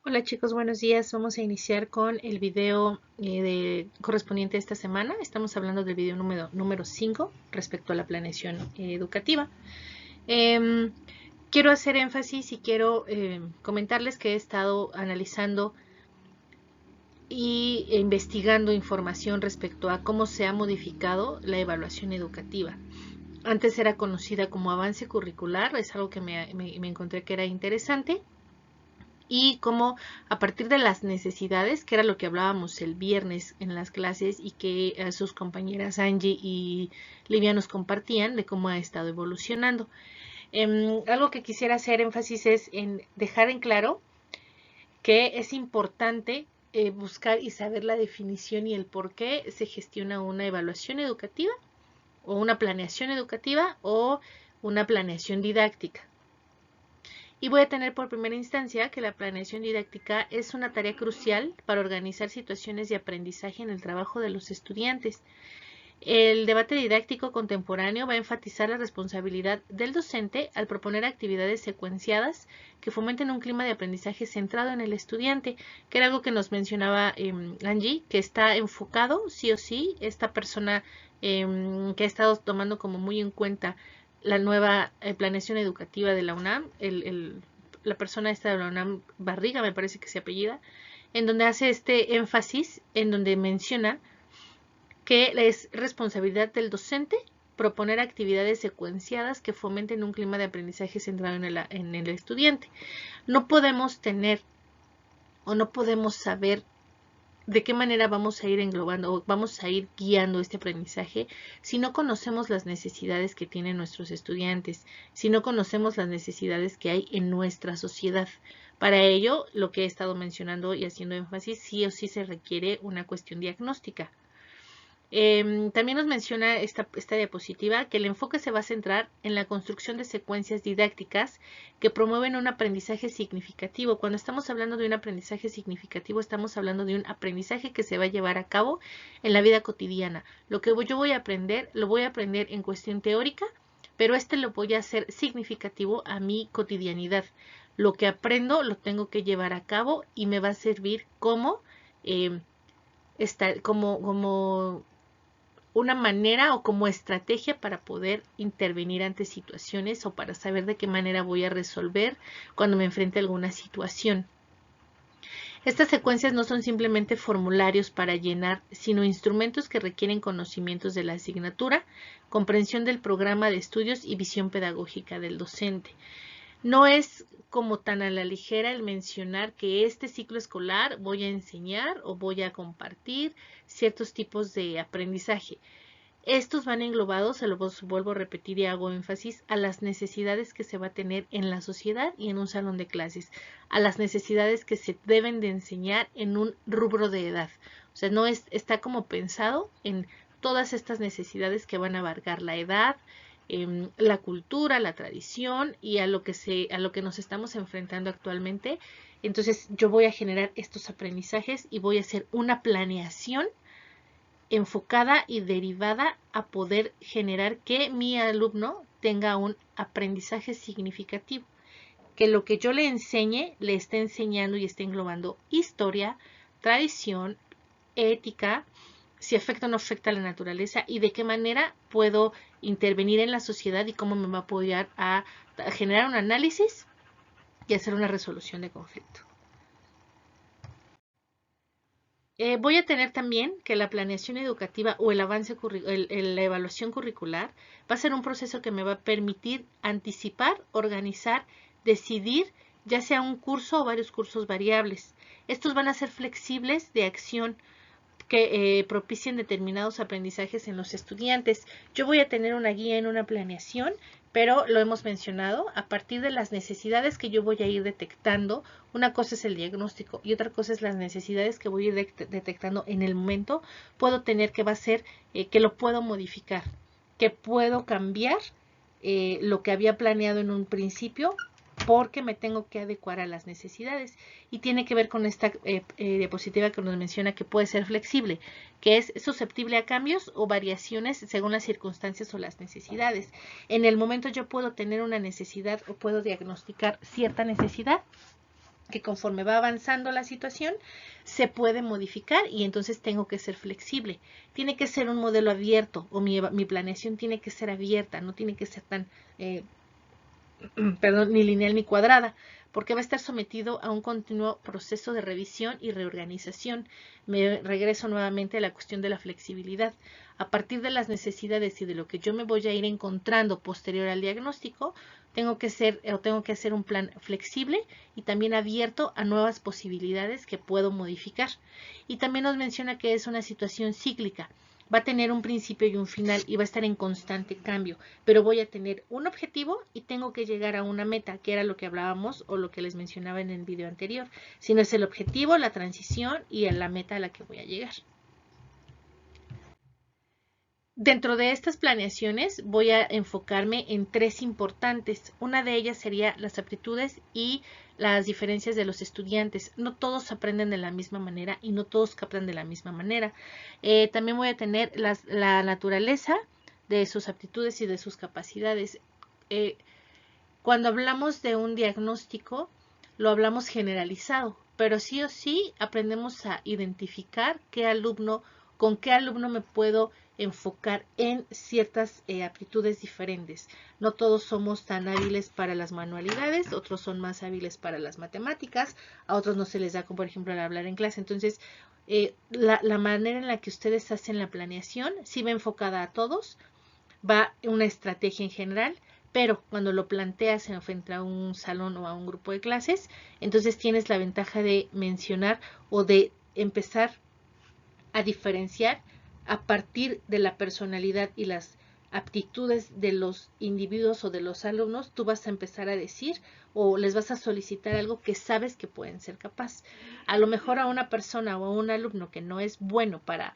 Hola chicos, buenos días. Vamos a iniciar con el video correspondiente a esta semana. Estamos hablando del video número 5 respecto a la planeación educativa. Em, Quiero hacer énfasis y quiero comentarles que he estado analizando e investigando información respecto a cómo se ha modificado la evaluación educativa. Antes era conocida como avance curricular, es algo que me encontré que era interesante. Y cómo a partir de las necesidades, que era lo que hablábamos el viernes en las clases y que sus compañeras Angie y Livia nos compartían de cómo ha estado evolucionando. Algo que quisiera hacer énfasis es en dejar en claro que es importante buscar y saber la definición y el por qué se gestiona una evaluación educativa o una planeación educativa o una planeación didáctica. Y voy a tener por primera instancia que la planeación didáctica es una tarea crucial para organizar situaciones de aprendizaje en el trabajo de los estudiantes. El debate didáctico contemporáneo va a enfatizar la responsabilidad del docente al proponer actividades secuenciadas que fomenten un clima de aprendizaje centrado en el estudiante, que era algo que nos mencionaba Angie, que está enfocado sí o sí, esta persona que ha estado tomando como muy en cuenta la nueva planeación educativa de la UNAM, la persona esta de la UNAM, Barriga me parece que se apellida, en donde hace este énfasis, en donde menciona que es responsabilidad del docente proponer actividades secuenciadas que fomenten un clima de aprendizaje centrado en el estudiante. No podemos tener o no podemos saber de qué manera vamos a ir englobando o vamos a ir guiando este aprendizaje si no conocemos las necesidades que tienen nuestros estudiantes, si no conocemos las necesidades que hay en nuestra sociedad. Para ello, lo que he estado mencionando y haciendo énfasis, sí o sí se requiere una cuestión diagnóstica. También nos menciona esta diapositiva que el enfoque se va a centrar en la construcción de secuencias didácticas que promueven un aprendizaje significativo. Cuando estamos hablando de un aprendizaje significativo, estamos hablando de un aprendizaje que se va a llevar a cabo en la vida cotidiana. Lo que yo voy a aprender, lo voy a aprender en cuestión teórica, pero lo voy a hacer significativo a mi cotidianidad. Lo que aprendo lo tengo que llevar a cabo y me va a servir como una manera o como estrategia para poder intervenir ante situaciones o para saber de qué manera voy a resolver cuando me enfrente a alguna situación. Estas secuencias no son simplemente formularios para llenar, sino instrumentos que requieren conocimientos de la asignatura, comprensión del programa de estudios y visión pedagógica del docente. No es como tan a la ligera el mencionar que este ciclo escolar voy a enseñar o voy a compartir ciertos tipos de aprendizaje. Estos van englobados, se los vuelvo a repetir y hago énfasis, a las necesidades que se va a tener en la sociedad y en un salón de clases, a las necesidades que se deben de enseñar en un rubro de edad. O sea, no está como pensado en todas estas necesidades que van a abarcar la edad, la cultura, la tradición y a lo que nos estamos enfrentando actualmente. Entonces, yo voy a generar estos aprendizajes y voy a hacer una planeación enfocada y derivada a poder generar que mi alumno tenga un aprendizaje significativo, que lo que yo le enseñe le esté enseñando y esté englobando historia, tradición, ética, si afecta o no afecta a la naturaleza y de qué manera puedo intervenir en la sociedad y cómo me va a apoyar a generar un análisis y hacer una resolución de conflicto. Voy a tener también que la planeación educativa o el avance la evaluación curricular va a ser un proceso que me va a permitir anticipar, organizar, decidir, ya sea un curso o varios cursos variables. Estos van a ser flexibles de acción que propicien determinados aprendizajes en los estudiantes. Yo voy a tener una guía en una planeación, pero lo hemos mencionado, a partir de las necesidades que yo voy a ir detectando, una cosa es el diagnóstico y otra cosa es las necesidades que voy a ir detectando en el momento, puedo tener que va a ser que lo puedo modificar, que puedo cambiar lo que había planeado en un principio porque me tengo que adecuar a las necesidades y tiene que ver con esta diapositiva que nos menciona que puede ser flexible, que es susceptible a cambios o variaciones según las circunstancias o las necesidades. En el momento yo puedo tener una necesidad o puedo diagnosticar cierta necesidad que conforme va avanzando la situación se puede modificar y entonces tengo que ser flexible. Tiene que ser un modelo abierto o mi planeación tiene que ser abierta, no tiene que ser tan, perdón, ni lineal ni cuadrada, porque va a estar sometido a un continuo proceso de revisión y reorganización. Me regreso nuevamente a la cuestión de la flexibilidad. A partir de las necesidades y de lo que yo me voy a ir encontrando posterior al diagnóstico, tengo que hacer un plan flexible y también abierto a nuevas posibilidades que puedo modificar. Y también nos menciona que es una situación cíclica. Va a tener un principio y un final y va a estar en constante cambio, pero voy a tener un objetivo y tengo que llegar a una meta, que era lo que hablábamos o lo que les mencionaba en el video anterior. Si no es el objetivo, la transición y la meta a la que voy a llegar. Dentro de estas planeaciones voy a enfocarme en tres importantes. Una de ellas sería las aptitudes y las diferencias de los estudiantes. No todos aprenden de la misma manera y no todos captan de la misma manera. También voy a tener la naturaleza de sus aptitudes y de sus capacidades. Cuando hablamos de un diagnóstico, lo hablamos generalizado, pero sí o sí aprendemos a identificar con qué alumno me puedo enfocar en ciertas aptitudes diferentes. No todos somos tan hábiles para las manualidades, otros son más hábiles para las matemáticas, a otros no se les da, como por ejemplo, el hablar en clase. Entonces, la manera en la que ustedes hacen la planeación sí va enfocada a todos, va una estrategia en general, pero cuando lo planteas frente a un salón o a un grupo de clases, entonces tienes la ventaja de mencionar o de empezar a diferenciar a partir de la personalidad y las aptitudes de los individuos o de los alumnos. Tú vas a empezar a decir o les vas a solicitar algo que sabes que pueden ser capaz. A lo mejor a una persona o a un alumno que no es bueno para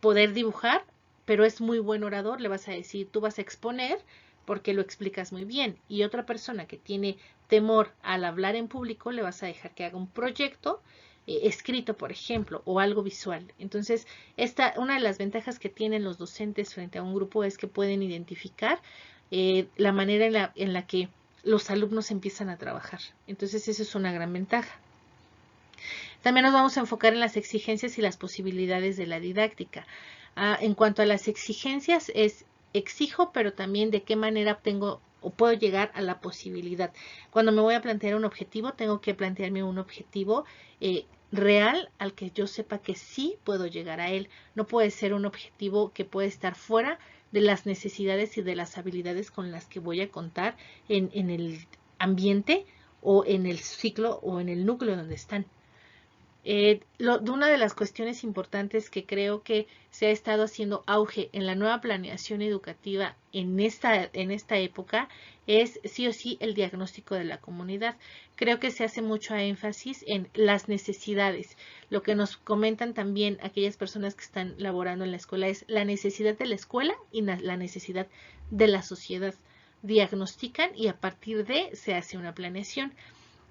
poder dibujar, pero es muy buen orador, le vas a decir, tú vas a exponer porque lo explicas muy bien. Y otra persona que tiene temor al hablar en público, le vas a dejar que haga un proyecto escrito, por ejemplo, o algo visual. Entonces, una de las ventajas que tienen los docentes frente a un grupo es que pueden identificar la manera en la que los alumnos empiezan a trabajar. Entonces, eso es una gran ventaja. También nos vamos a enfocar en las exigencias y las posibilidades de la didáctica. En cuanto a las exigencias, es exijo, pero también de qué manera obtengo o puedo llegar a la posibilidad. Cuando me voy a plantear un objetivo, tengo que plantearme un objetivo real al que yo sepa que sí puedo llegar a él. No puede ser un objetivo que puede estar fuera de las necesidades y de las habilidades con las que voy a contar en el ambiente o en el ciclo o en el núcleo donde están. Una de las cuestiones importantes que creo que se ha estado haciendo auge en la nueva planeación educativa en esta época es sí o sí el diagnóstico de la comunidad. Creo que se hace mucho énfasis en las necesidades. Lo que nos comentan también aquellas personas que están laborando en la escuela es la necesidad de la escuela y la necesidad de la sociedad. Diagnostican y a partir de se hace una planeación.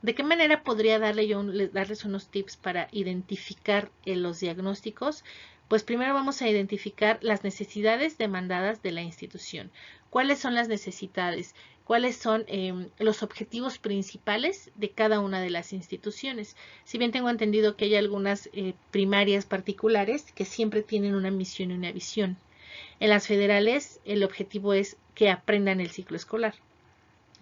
¿De qué manera podría darles unos tips para identificar los diagnósticos? Pues primero vamos a identificar las necesidades demandadas de la institución. ¿Cuáles son las necesidades? ¿Cuáles son los objetivos principales de cada una de las instituciones? Si bien tengo entendido que hay algunas primarias particulares que siempre tienen una misión y una visión. En las federales el objetivo es que aprendan el ciclo escolar.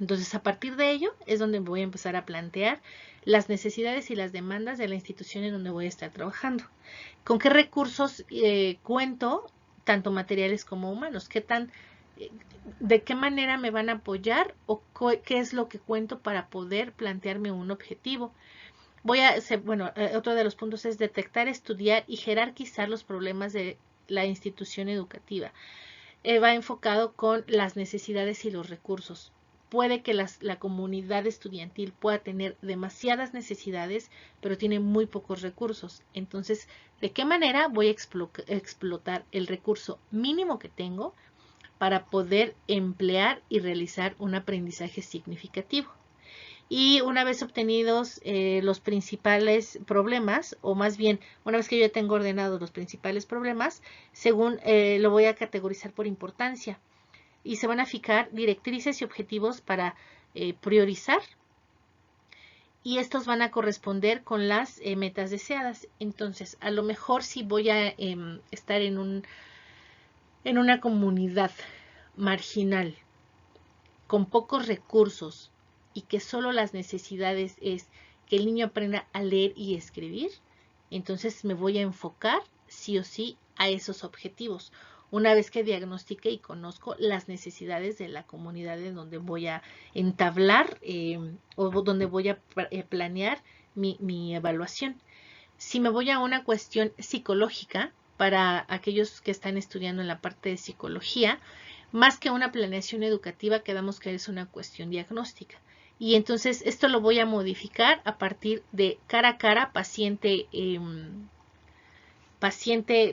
Entonces, a partir de ello es donde voy a empezar a plantear las necesidades y las demandas de la institución en donde voy a estar trabajando. ¿Con qué recursos cuento, tanto materiales como humanos? ¿De qué manera me van a apoyar o qué es lo que cuento para poder plantearme un objetivo? Otro de los puntos es detectar, estudiar y jerarquizar los problemas de la institución educativa. Va enfocado con las necesidades y los recursos. Puede que la comunidad estudiantil pueda tener demasiadas necesidades, pero tiene muy pocos recursos. Entonces, ¿de qué manera voy a explotar el recurso mínimo que tengo para poder emplear y realizar un aprendizaje significativo? Y una vez obtenidos los principales problemas, o más bien, una vez que yo ya tengo ordenados los principales problemas, según lo voy a categorizar por importancia. Y se van a fijar directrices y objetivos para priorizar y estos van a corresponder con las metas deseadas. Entonces, a lo mejor si voy a estar en una comunidad marginal con pocos recursos y que solo las necesidades es que el niño aprenda a leer y escribir, entonces me voy a enfocar sí o sí a esos objetivos. Una vez que diagnostique y conozco las necesidades de la comunidad en donde voy a entablar o donde voy a planear mi evaluación. Si me voy a una cuestión psicológica, para aquellos que están estudiando en la parte de psicología, más que una planeación educativa, quedamos que es una cuestión diagnóstica. Y entonces esto lo voy a modificar a partir de cara a cara, paciente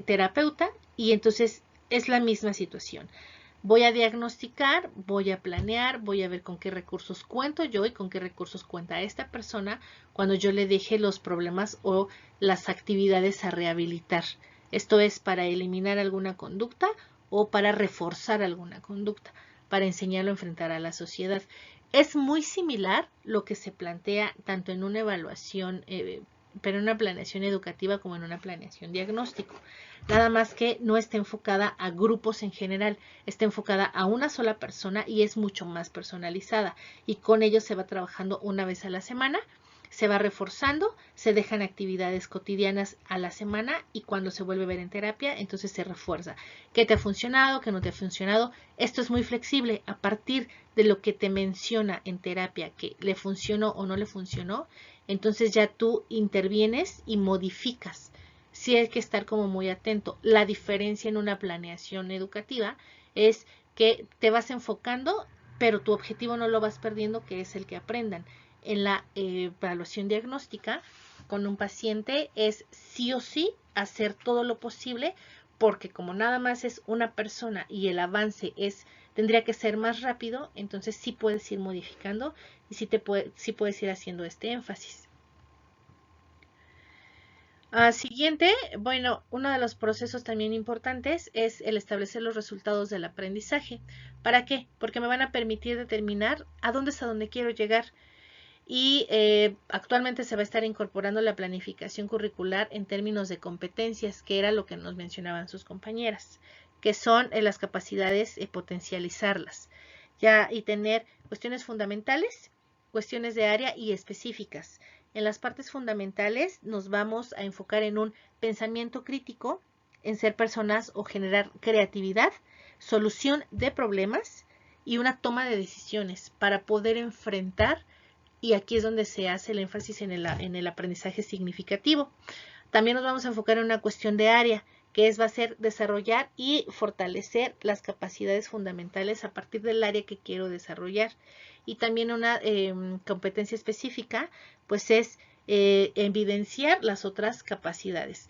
terapeuta, y entonces es la misma situación. Voy a diagnosticar, voy a planear, voy a ver con qué recursos cuento yo y con qué recursos cuenta esta persona cuando yo le deje los problemas o las actividades a rehabilitar. Esto es para eliminar alguna conducta o para reforzar alguna conducta, para enseñarlo a enfrentar a la sociedad. Es muy similar lo que se plantea tanto en una evaluación, pero en una planeación educativa como en una planeación diagnóstico. Nada más que no está enfocada a grupos en general, está enfocada a una sola persona y es mucho más personalizada. Y con ello se va trabajando una vez a la semana, se va reforzando, se dejan actividades cotidianas a la semana y cuando se vuelve a ver en terapia, entonces se refuerza. ¿Qué te ha funcionado? ¿Qué no te ha funcionado? Esto es muy flexible. A partir de lo que te menciona en terapia, que le funcionó o no le funcionó, entonces ya tú intervienes y modificas. Sí hay que estar como muy atento. La diferencia en una planeación educativa es que te vas enfocando, pero tu objetivo no lo vas perdiendo, que es el que aprendan. En la evaluación diagnóstica con un paciente es sí o sí hacer todo lo posible, porque como nada más es una persona y el avance tendría que ser más rápido, entonces sí puedes ir modificando y sí puedes ir haciendo este énfasis. Siguiente, bueno, uno de los procesos también importantes es el establecer los resultados del aprendizaje. ¿Para qué? Porque me van a permitir determinar a dónde es a dónde quiero llegar. Y actualmente se va a estar incorporando la planificación curricular en términos de competencias, que era lo que nos mencionaban sus compañeras, que son las capacidades, potencializarlas, ya, y tener cuestiones fundamentales, cuestiones de área y específicas. En las partes fundamentales nos vamos a enfocar en un pensamiento crítico, en ser personas o generar creatividad, solución de problemas y una toma de decisiones para poder enfrentar, y aquí es donde se hace el énfasis en el aprendizaje significativo. También nos vamos a enfocar en una cuestión de área, que va a ser desarrollar y fortalecer las capacidades fundamentales a partir del área que quiero desarrollar. Y también una competencia específica, pues es evidenciar las otras capacidades.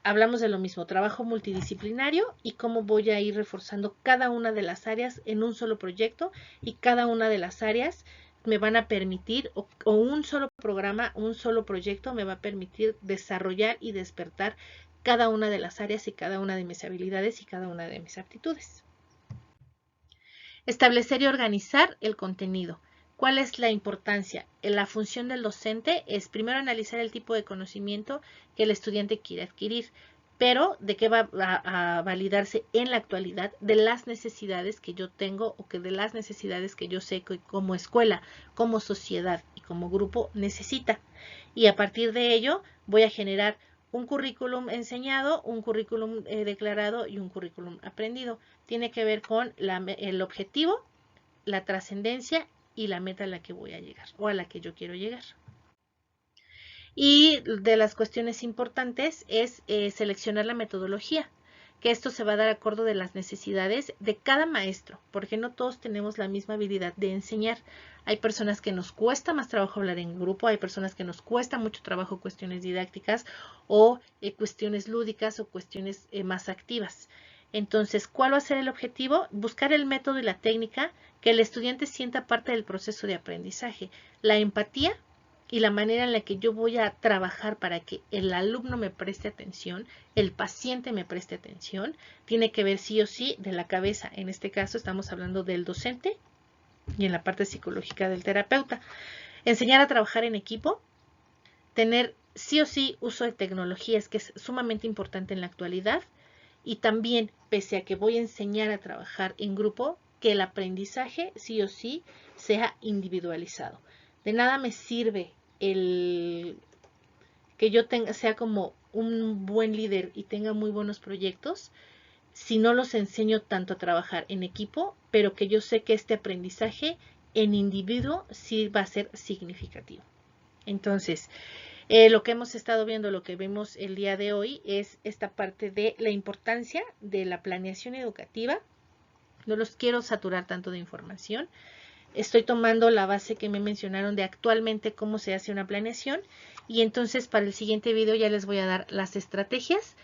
Hablamos de lo mismo, trabajo multidisciplinario y cómo voy a ir reforzando cada una de las áreas en un solo proyecto, y cada una de las áreas me van a permitir, o un solo programa, un solo proyecto me va a permitir desarrollar y despertar cada una de las áreas y cada una de mis habilidades y cada una de mis aptitudes. Establecer y organizar el contenido. ¿Cuál es la importancia? La función del docente es primero analizar el tipo de conocimiento que el estudiante quiere adquirir, pero de qué va a validarse en la actualidad, de las necesidades que yo tengo o que de las necesidades que yo sé que como escuela, como sociedad y como grupo necesita. Y a partir de ello voy a generar un currículum enseñado, un currículum declarado y un currículum aprendido. Tiene que ver con el objetivo, la trascendencia y la meta a la que voy a llegar o a la que yo quiero llegar. Y de las cuestiones importantes es seleccionar la metodología, que esto se va a dar acorde de las necesidades de cada maestro, porque no todos tenemos la misma habilidad de enseñar. Hay personas que nos cuesta más trabajo hablar en grupo, hay personas que nos cuesta mucho trabajo cuestiones didácticas o cuestiones lúdicas o cuestiones más activas. Entonces, ¿cuál va a ser el objetivo? Buscar el método y la técnica que el estudiante sienta parte del proceso de aprendizaje. La empatía y la manera en la que yo voy a trabajar para que el alumno me preste atención, el paciente me preste atención, tiene que ver sí o sí de la cabeza. En este caso estamos hablando del docente y en la parte psicológica del terapeuta. Enseñar a trabajar en equipo, tener sí o sí uso de tecnologías, que es sumamente importante en la actualidad, y también, pese a que voy a enseñar a trabajar en grupo, que el aprendizaje sí o sí sea individualizado. De nada me sirve el que yo sea como un buen líder y tenga muy buenos proyectos si no los enseño tanto a trabajar en equipo, pero que yo sé que este aprendizaje en individuo sí va a ser significativo. Entonces, lo que hemos estado viendo, lo que vemos el día de hoy es esta parte de la importancia de la planeación educativa. No los quiero saturar tanto de información. Estoy tomando la base que me mencionaron de actualmente cómo se hace una planeación, y entonces para el siguiente video ya les voy a dar las estrategias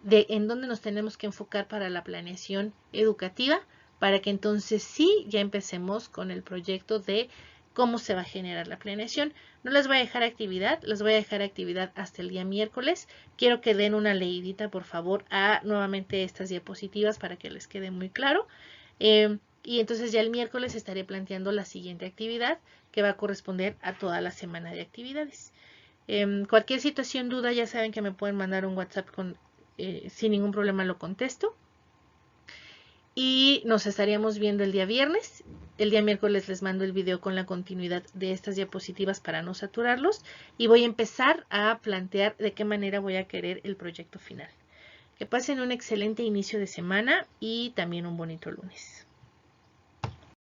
de en dónde nos tenemos que enfocar para la planeación educativa, para que entonces sí ya empecemos con el proyecto de cómo se va a generar la planeación. No les voy a dejar actividad, les voy a dejar actividad hasta el día miércoles. Quiero que den una leidita, por favor, a nuevamente estas diapositivas para que les quede muy claro. Y entonces ya el miércoles estaré planteando la siguiente actividad que va a corresponder a toda la semana de actividades. Cualquier situación, duda, ya saben que me pueden mandar un WhatsApp sin ningún problema lo contesto. Y nos estaríamos viendo el día viernes. El día miércoles les mando el video con la continuidad de estas diapositivas para no saturarlos. Y voy a empezar a plantear de qué manera voy a querer el proyecto final. Que pasen un excelente inicio de semana y también un bonito lunes.